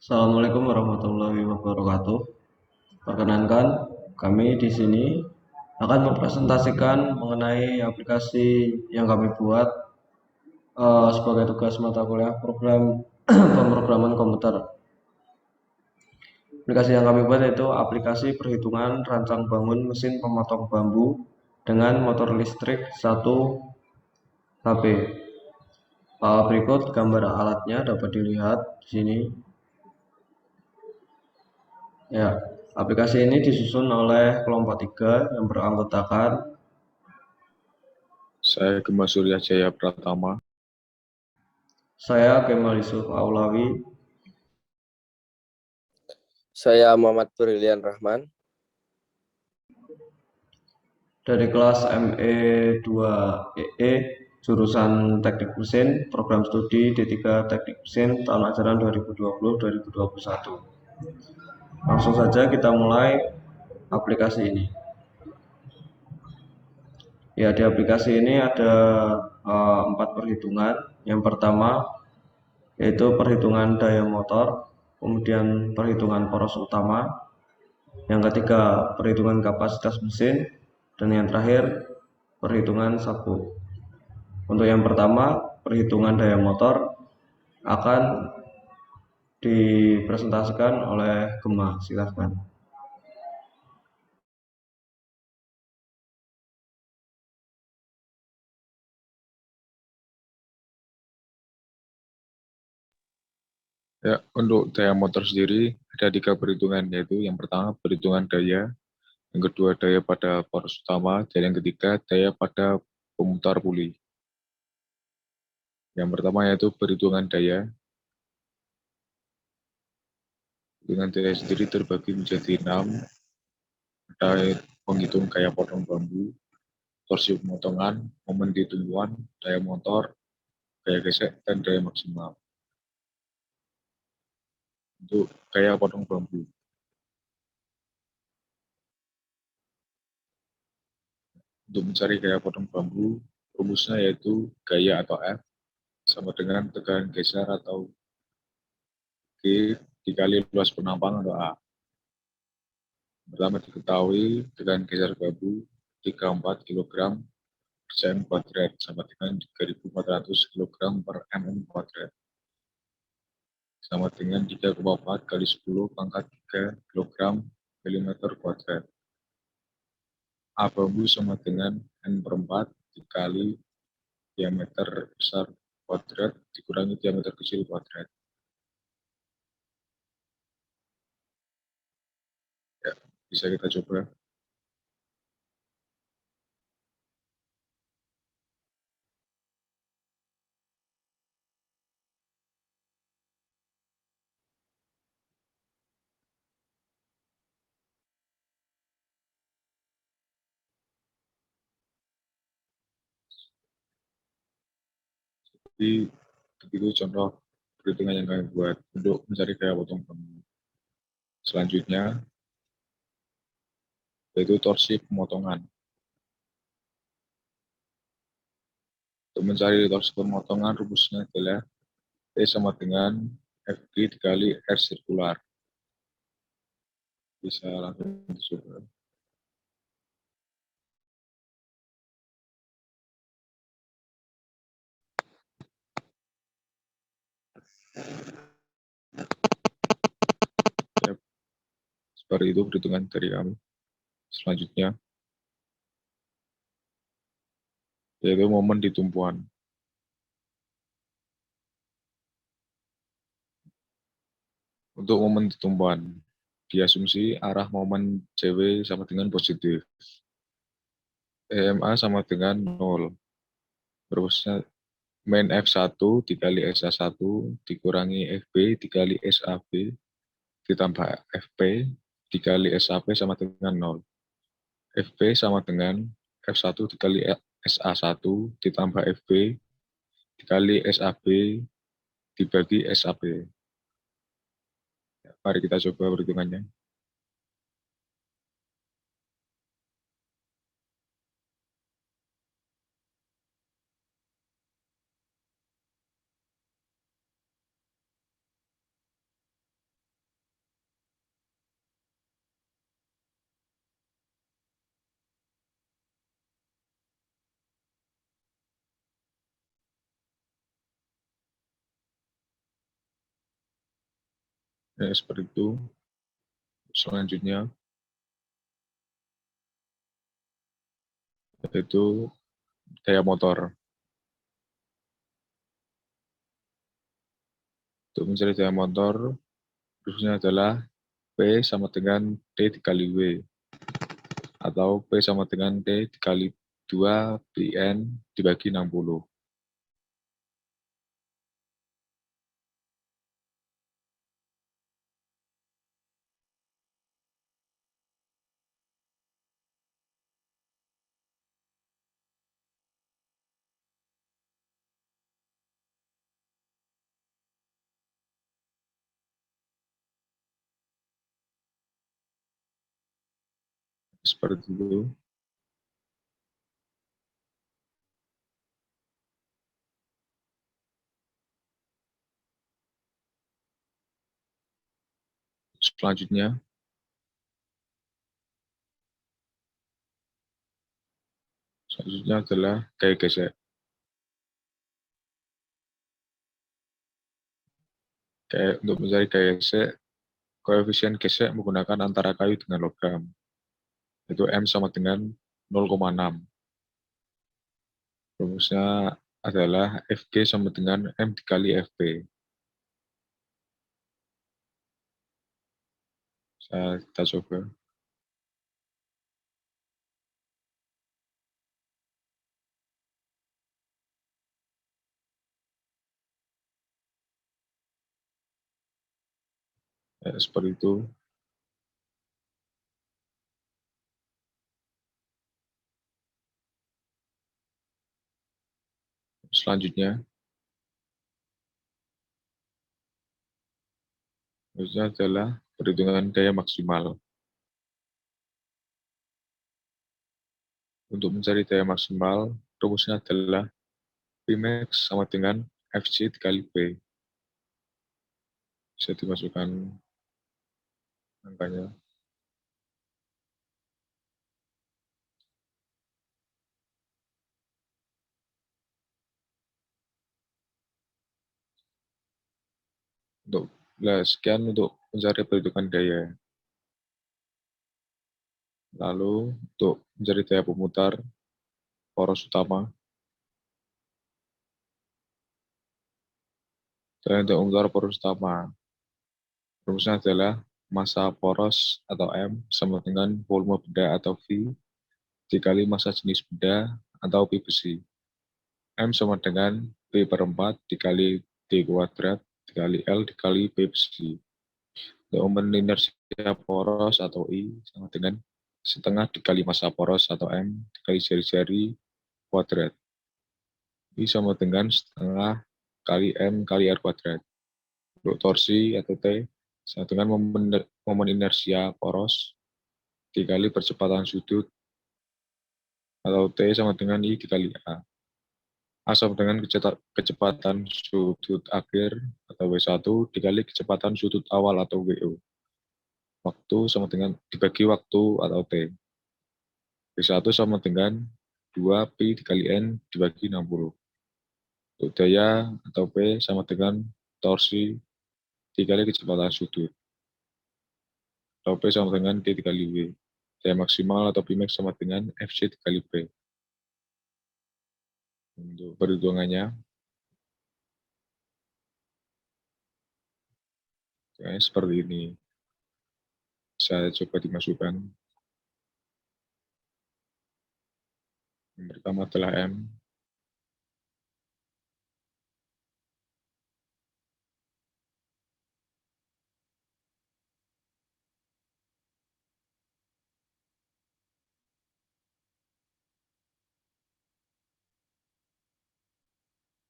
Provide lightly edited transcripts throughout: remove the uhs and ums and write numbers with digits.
Assalamualaikum warahmatullahi wabarakatuh. Perkenankan, kami di sini akan mempresentasikan mengenai aplikasi yang kami buat sebagai tugas mata kuliah program pemrograman komputer. Aplikasi yang kami buat yaitu aplikasi perhitungan rancang bangun mesin pemotong bambu dengan motor listrik 1 HP. Berikut gambar alatnya dapat dilihat di sini. Ya, aplikasi ini disusun oleh kelompok 3 yang beranggotakan Saya Gema Surya Jaya Pratama. saya Kemal Yusuf Aulawi. Saya Muhammad Brilian Rahman. Dari kelas ME 2EE jurusan Teknik Mesin, program studi D3 Teknik Mesin tahun ajaran 2020-2021. Langsung saja kita mulai aplikasi ini. Ya, di aplikasi ini ada 4 perhitungan. Yang pertama yaitu perhitungan daya motor, kemudian perhitungan poros utama, yang ketiga perhitungan kapasitas mesin, dan yang terakhir perhitungan sabu. Untuk yang pertama, perhitungan daya motor akan dipresentasikan oleh Gema. Silakan. Ya, untuk daya motor sendiri ada 3 perhitungan, yaitu yang pertama perhitungan daya, yang kedua daya pada poros utama, dan yang ketiga daya pada pemutar puli. Yang pertama yaitu perhitungan daya. Perhitungan daya sendiri terbagi menjadi 6. Ada penghitung gaya potong bambu, torsi pemotongan, momen di tumbuhan, daya motor, gaya gesek, dan daya maksimal. Untuk gaya potong bambu. Untuk mencari gaya potong bambu, rumusnya yaitu gaya atau F sama dengan tegangan geser atau G dikali luas penampang atau A. Pertama diketahui tegangan geser bambu 34 kg per cm kuadrat sama dengan 3.400 kg per mm kuadrat. Sama dengan 3,4 kali 10 pangkat 3 kg mm kuadrat. A bambu sama dengan N/4 dikali diameter besar kuadrat dikurangi diameter kecil kuadrat. Ya, bisa kita coba. Jadi, begitu contoh perhitungan yang kami buat untuk mencari gaya potong bambu. Selanjutnya, yaitu torsi pemotongan. Untuk mencari torsi pemotongan, rumusnya adalah T sama dengan FG dikali R sirkular. Bisa langsung dicoba. Ya, seperti itu perhitungan dari kami. Selanjutnya, yaitu momen di tumpuan. Untuk momen di tumpuan, diasumsi arah momen CW sama dengan positif. EMA sama dengan 0. Rumusnya min F1 dikali SA1 dikurangi FB dikali SAB ditambah FP dikali SAP sama dengan 0. FP sama dengan F1 dikali SA1 ditambah FB dikali SAB dibagi SAB. Mari kita coba perhitungannya. Ya, seperti itu. Selanjutnya, yaitu daya motor. Untuk mencari daya motor, rumusnya adalah P sama dengan T dikali W, atau P sama dengan T dikali 2 PN dibagi 60. Seperti itu. Selanjutnya adalah gaya gesek. Untuk mencari gaya gesek, koefisien gesek menggunakan antara kayu dengan logam, yaitu M sama dengan 0,6. Rumusnya adalah Fg sama dengan M dikali Fp. Kita coba. Ya, seperti itu. Selanjutnya adalah perhitungan gaya maksimal. Untuk mencari daya maksimal, rumusnya adalah Pmax sama dengan Fc dikali P. Bisa dimasukkan angkanya. Sekian untuk mencari perhitungan gaya. Lalu untuk mencari daya pemutar poros utama, daya untuk memutar poros utama, rumusnya adalah massa poros atau M sama dengan volume benda atau V dikali massa jenis benda atau Pi besi. M sama dengan P per 4 dikali D kuadrat dikali L dikali P besi. Untuk momen inersia poros atau I sama dengan setengah dikali massa poros atau M dikali jari-jari kuadrat. I sama dengan setengah kali M kali R kuadrat. Untuk torsi atau T sama dengan momen inersia poros dikali percepatan sudut atau T sama dengan I dikali A. A sama dengan kecepatan sudut akhir atau W1 dikali kecepatan sudut awal atau WO. Waktu sama dengan dibagi waktu atau T. W1 sama dengan 2 Pi dikali N dibagi 60. Untuk daya atau P sama dengan torsi dikali kecepatan sudut. Atau P sama dengan T dikali W. Daya maksimal atau Pmax sama dengan Fc dikali P. Untuk perhitungannya, seperti ini. Saya coba dimasukkan. Yang pertama adalah M.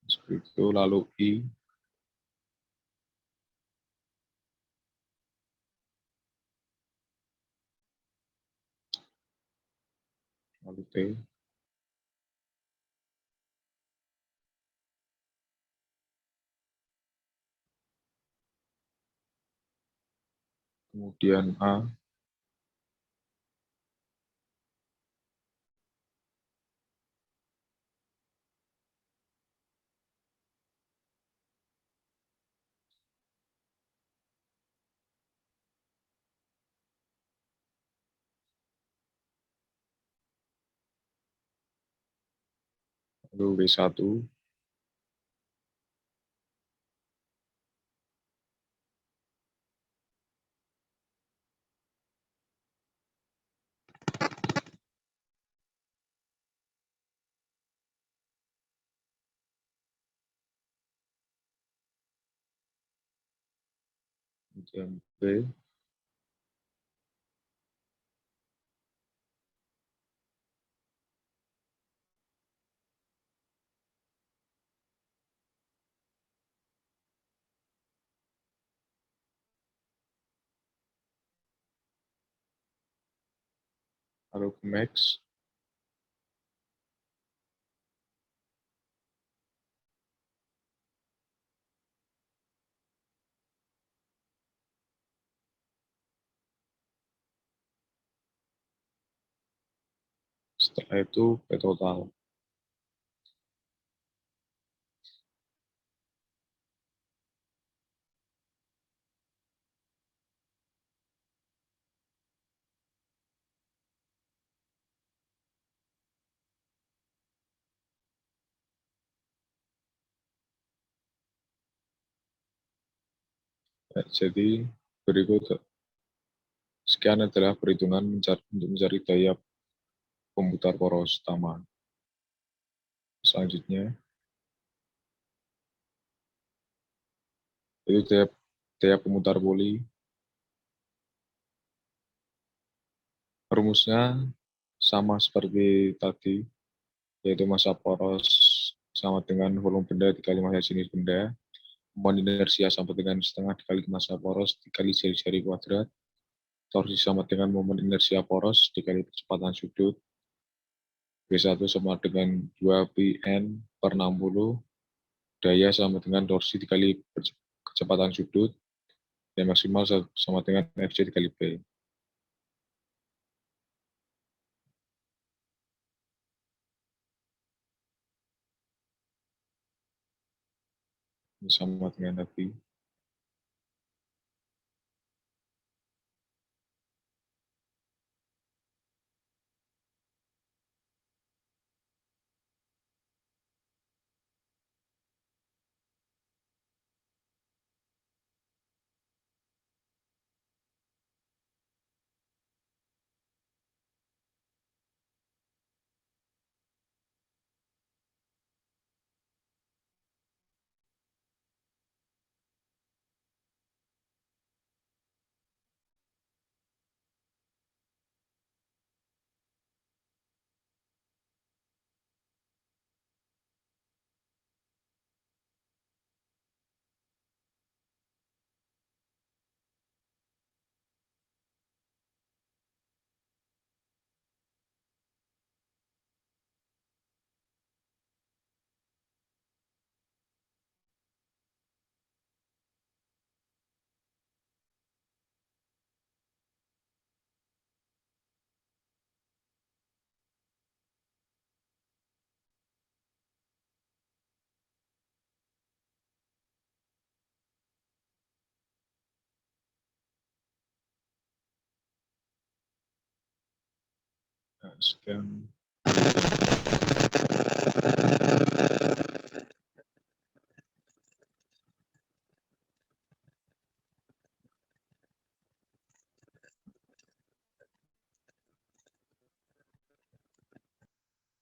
Seperti itu, lalu I. Lalu T. Kemudian A. lalu W1, kemudian B, lalu ke max, setelah itu P total. Ya, jadi berikut sekian adalah perhitungan untuk mencari daya pemutar poros utama. Selanjutnya, itu daya pemutar poli. Rumusnya sama seperti tadi, yaitu massa poros sama dengan volume benda dikali massa jenis benda. Momen inersia sama dengan setengah dikali massa poros dikali jari-jari kuadrat. Torsi sama dengan momen inersia poros dikali percepatan sudut. W1 sama dengan 2πn per 60. Daya sama dengan torsi dikali kecepatan sudut. Dan maksimal sama dengan Fc dikali P. Ini sama dengan tadi. Nah, sekian.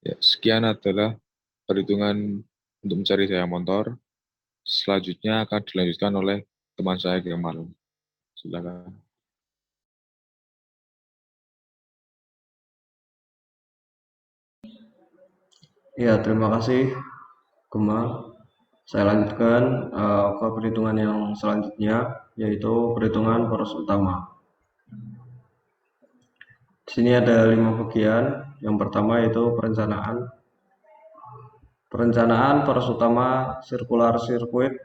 Ya, sekian adalah perhitungan untuk mencari daya motor. Selanjutnya akan dilanjutkan oleh teman saya Kemal. Silakan. Ya, terima kasih, Kemal. Saya lanjutkan ke perhitungan yang selanjutnya, yaitu perhitungan poros utama. Di sini ada 5 bagian. Yang pertama yaitu perencanaan. Perencanaan poros utama circular circuit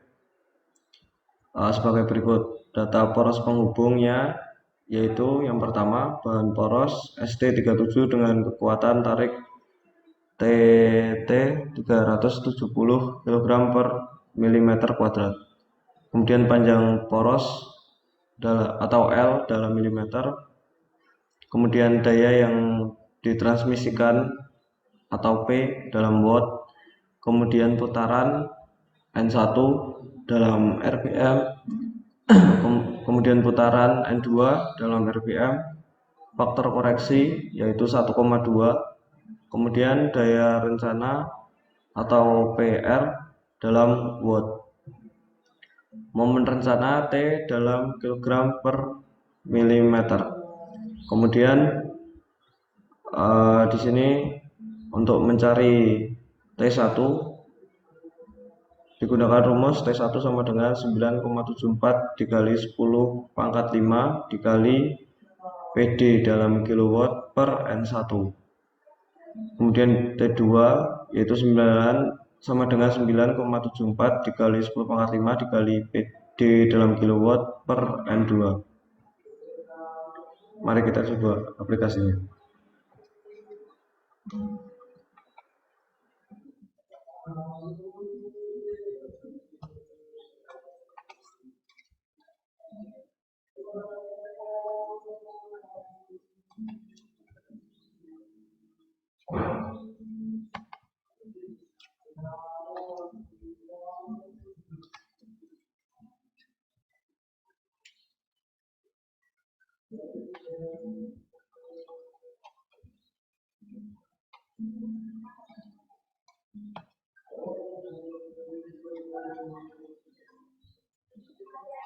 sebagai berikut. Data poros penghubungnya yaitu yang pertama bahan poros ST37 dengan kekuatan tarik TT 370 kg per mm kuadrat. Kemudian panjang poros atau L dalam milimeter. Kemudian daya yang ditransmisikan atau P dalam watt. kemudian putaran N1 dalam RPM, kemudian putaran N2 dalam RPM, faktor koreksi yaitu 1,2, kemudian daya rencana atau PR dalam watt, momen rencana T dalam kilogram per milimeter. Kemudian di sini untuk mencari T1 digunakan rumus T1 sama dengan 9,74 dikali 10 pangkat 5 dikali PD dalam kilowatt per N1. Kemudian T2 yaitu 9 sama dengan 9,74 dikali 10 pangkat 5 dikali PD dalam kilowatt per N2. Mari kita coba aplikasinya.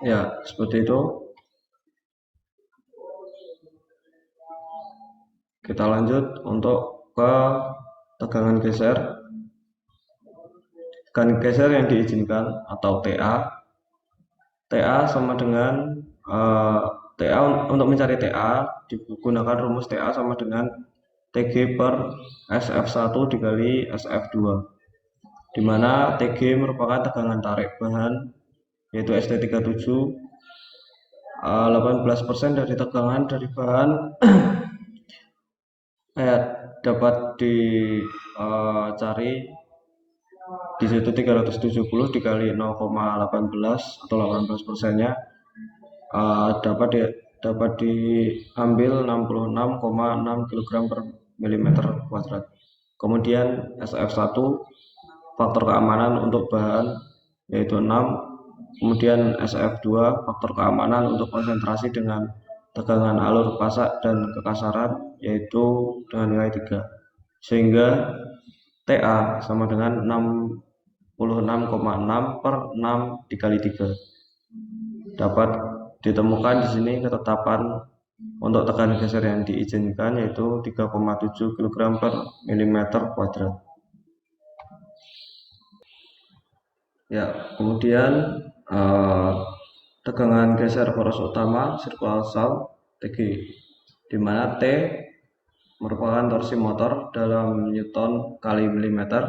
Ya, seperti itu. Kita lanjut untuk ke tegangan geser. Tegangan geser yang diizinkan atau TA. TA sama dengan TA, untuk mencari TA digunakan rumus TA sama dengan TG per SF1 dikali SF2, di mana TG merupakan tegangan tarik bahan yaitu ST37, 18% dari tegangan dari bahan dapat dicari di situ 370 dikali 0,18 atau 18%-nya dapat diambil 66,6 kg per milimeter kuadrat. Kemudian SF1 faktor keamanan untuk bahan yaitu 6, kemudian SF2 faktor keamanan untuk konsentrasi dengan tegangan alur pasak dan kekasaran yaitu dengan nilai 3, sehingga TA sama dengan 66,6 per 6 dikali 3. Dapat ditemukan di sini ketetapan untuk tekanan geser yang diizinkan yaitu 3,7 kg per milimeter kuadrat. Ya, kemudian tegangan geser poros utama circular shaft TG, di mana T merupakan torsi motor dalam Newton kali milimeter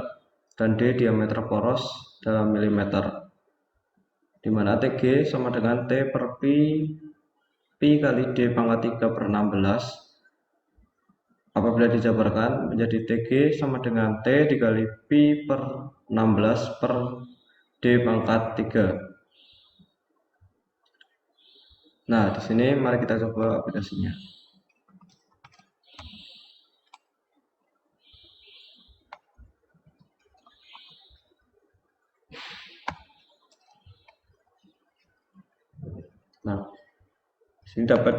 dan D diameter poros dalam milimeter, di mana TG sama dengan T per Pi kali D pangkat 3 per 16. Apabila dijabarkan menjadi TG sama dengan T dikali Pi per 16 per D pangkat 3. Nah, di sini mari kita coba aplikasinya. Nah, di sini dapat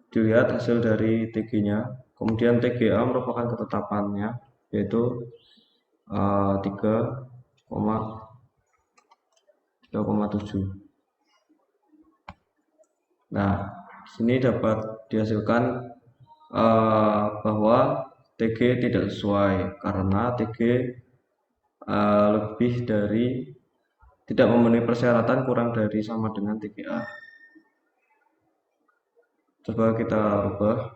dilihat hasil dari TG-nya. Kemudian TGA merupakan ketetapannya yaitu 3,7. Nah, di sini dapat dihasilkan bahwa TG tidak sesuai karena TG lebih dari tidak memenuhi persyaratan kurang dari sama dengan TGA. Coba kita rubah.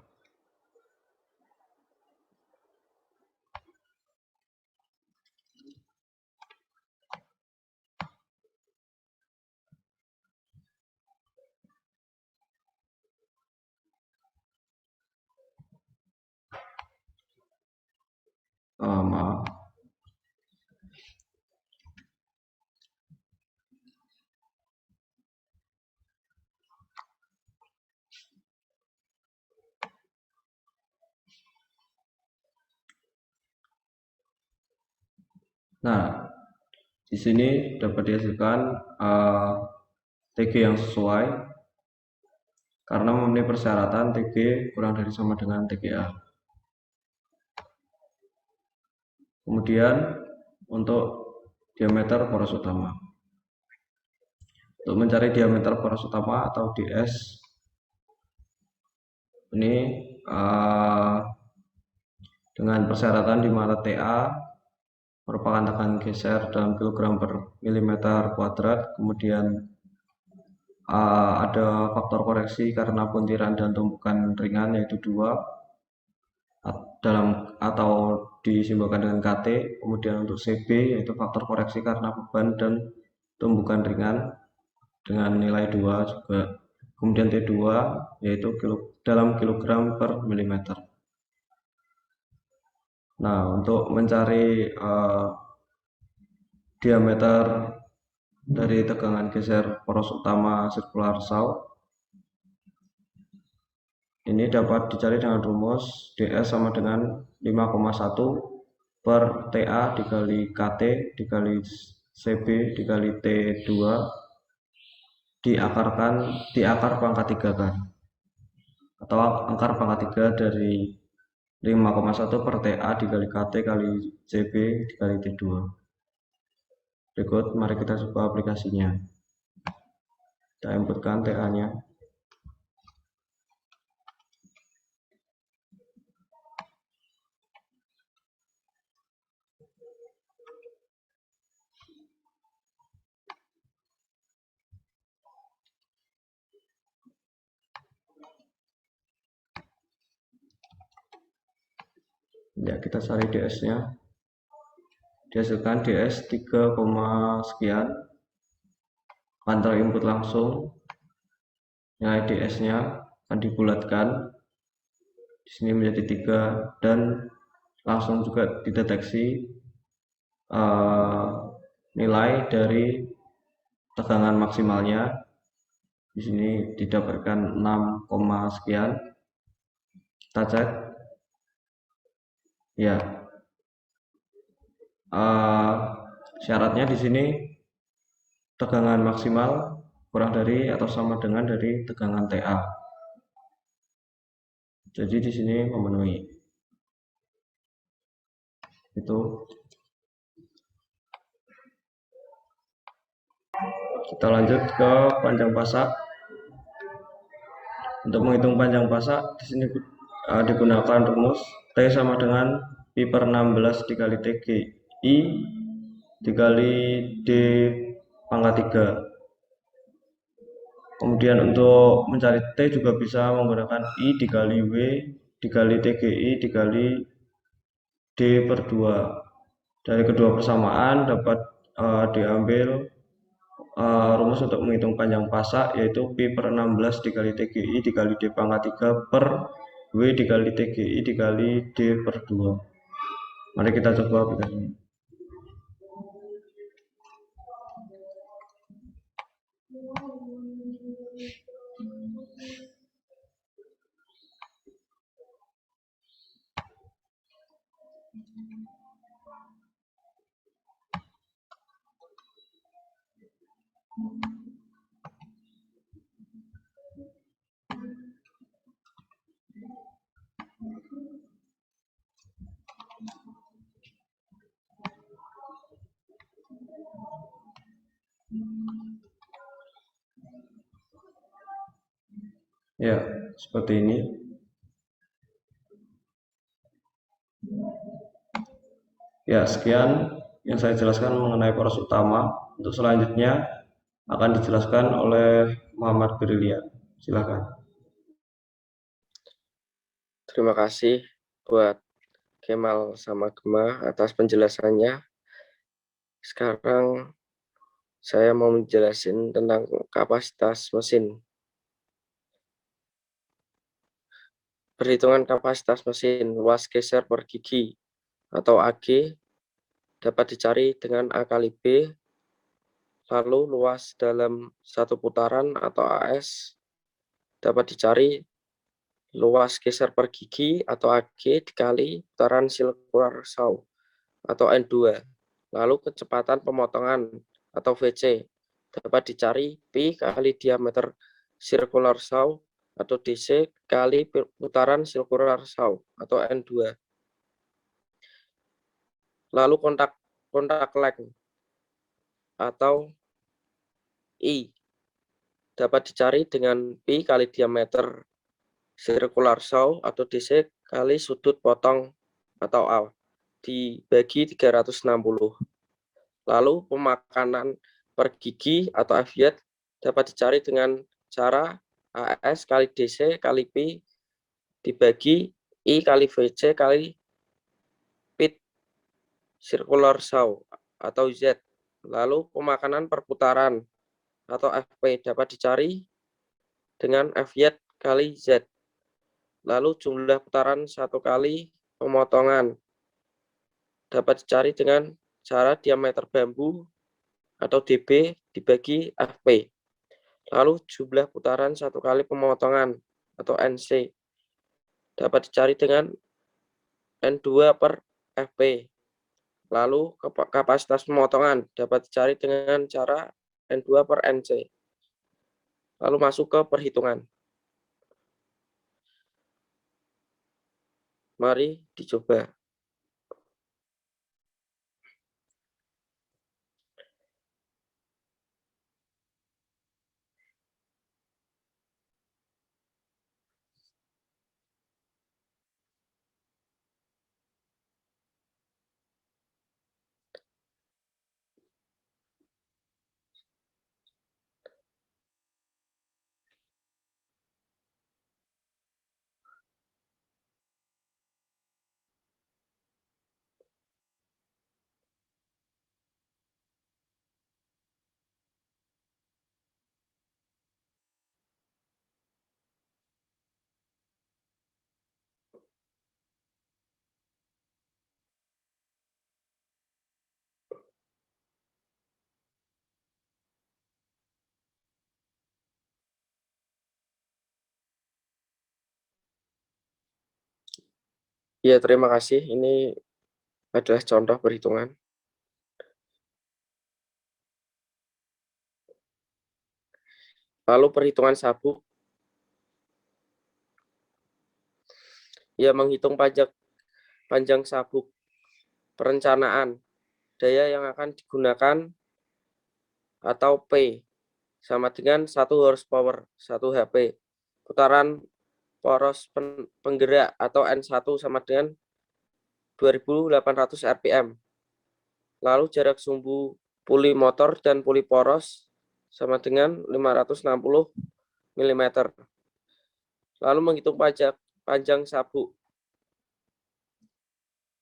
Maaf. Nah, Di sini dapat dihasilkan TG yang sesuai karena memenuhi persyaratan TG kurang dari sama dengan TGA. Kemudian untuk diameter poros utama. Untuk mencari diameter poros utama atau DS, ini dengan persyaratan di mana TA merupakan tekanan geser dalam kilogram per milimeter kuadrat, kemudian ada faktor koreksi karena buntiran dan tumpukan ringan yaitu 2 dalam atau disimbolkan dengan KT. Kemudian untuk CB yaitu faktor koreksi karena beban dan tumpukan ringan dengan nilai 2 juga. Kemudian T2 yaitu dalam kilogram per milimeter. Nah, untuk mencari diameter dari tegangan geser poros utama sirkular saw, ini dapat dicari dengan rumus DS sama dengan 5,1 per TA dikali KT dikali CB dikali T2 di akar pangkat 3 kan, atau akar pangkat 3 dari 5,1 per TA dikali KT kali CB dikali T2. Berikut mari kita coba aplikasinya. Kita inputkan TA-nya. Ya, kita cari DS-nya. Dihasilkan DS 3, sekian. Kantor input langsung. Nilai DS-nya akan dibulatkan. Di sini menjadi 3 dan langsung juga dideteksi nilai dari tegangan maksimalnya. Di sini didapatkan 6, sekian. Kita cek. Ya. Syaratnya di sini tegangan maksimal kurang dari atau sama dengan dari tegangan TA. Jadi di sini memenuhi. Itu. Kita lanjut ke panjang pasak. Untuk menghitung panjang pasak di sini digunakan rumus T sama dengan pi per 16 dikali TGI dikali D pangkat 3. Kemudian untuk mencari T juga bisa menggunakan I dikali W dikali TGI dikali D per 2. Dari kedua persamaan dapat diambil rumus untuk menghitung panjang pasak, yaitu pi per 16 dikali TGI dikali D pangkat 3 per W dikali TGI dikali D per 2. Mari kita coba aplikasinya. Ya, seperti ini. Ya, sekian yang saya jelaskan mengenai poros utama. Untuk selanjutnya akan dijelaskan oleh Muhammad Brilian. Silakan. Terima kasih buat Kemal sama Gema atas penjelasannya. Sekarang saya mau menjelaskan tentang kapasitas mesin. Perhitungan kapasitas mesin luas geser per gigi atau AG dapat dicari dengan A kali B, lalu luas dalam satu putaran atau AS dapat dicari luas geser per gigi atau AG dikali putaran sirkular saw atau N2. Lalu kecepatan pemotongan atau VC dapat dicari Pi kali diameter circular saw atau DC kali putaran circular saw atau N2. Lalu kontak length atau I dapat dicari dengan Pi kali diameter circular saw atau DC kali sudut potong atau A dibagi 360. Lalu pemakanan per gigi atau FY dapat dicari dengan cara AS kali DC kali Pi dibagi I kali VC kali pit circular saw atau Z. Lalu pemakanan perputaran atau FP dapat dicari dengan FY kali Z. Lalu jumlah putaran satu kali pemotongan dapat dicari dengan cara diameter bambu atau DB dibagi FP. Lalu jumlah putaran satu kali pemotongan atau NC dapat dicari dengan N2 per FP. Lalu kapasitas pemotongan dapat dicari dengan cara N2 per NC. Lalu masuk ke perhitungan. Mari dicoba. Ya, terima kasih. Ini adalah contoh perhitungan. Lalu perhitungan sabuk. Ya, menghitung panjang sabuk. Perencanaan. Daya yang akan digunakan atau P sama dengan 1 horsepower, 1 HP. Putaran poros penggerak atau N1 sama dengan 2800 RPM. Lalu jarak sumbu puli motor dan puli poros sama dengan 560 mm. Lalu menghitung panjang sabuk.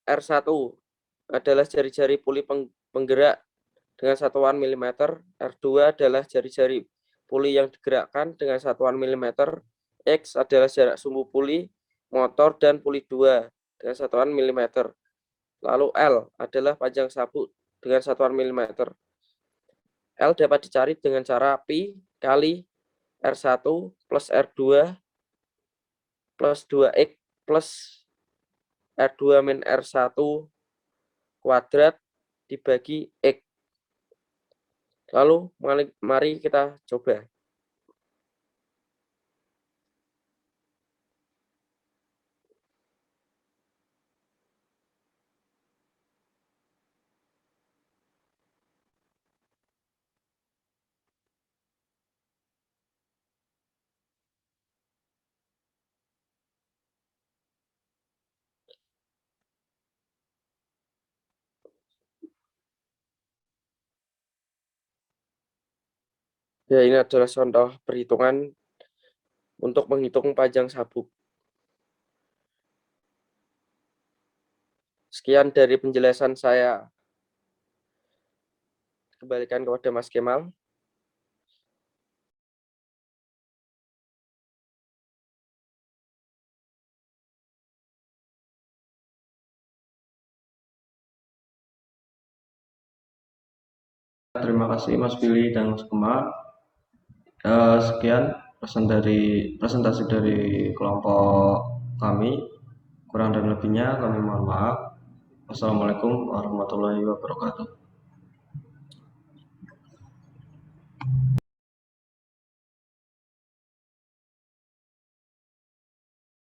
R1 adalah jari-jari puli penggerak dengan satuan milimeter. R2 adalah jari-jari puli yang digerakkan dengan satuan milimeter. X adalah jarak sumbu puli motor dan puli 2 dengan satuan milimeter. Lalu L adalah panjang sabuk dengan satuan milimeter. L dapat dicari dengan cara Pi kali R1 plus R2 plus 2X plus R2 min R1 kuadrat dibagi X. Lalu mari kita coba. Ya, ini adalah contoh perhitungan untuk menghitung panjang sabuk. Sekian dari penjelasan saya. Kembalikan kepada Mas Kemal. Terima kasih Mas Billy dan Mas Kemal. Sekian presentasi dari kelompok kami. Kurang dan lebihnya kami mohon maaf. Wassalamualaikum warahmatullahi wabarakatuh.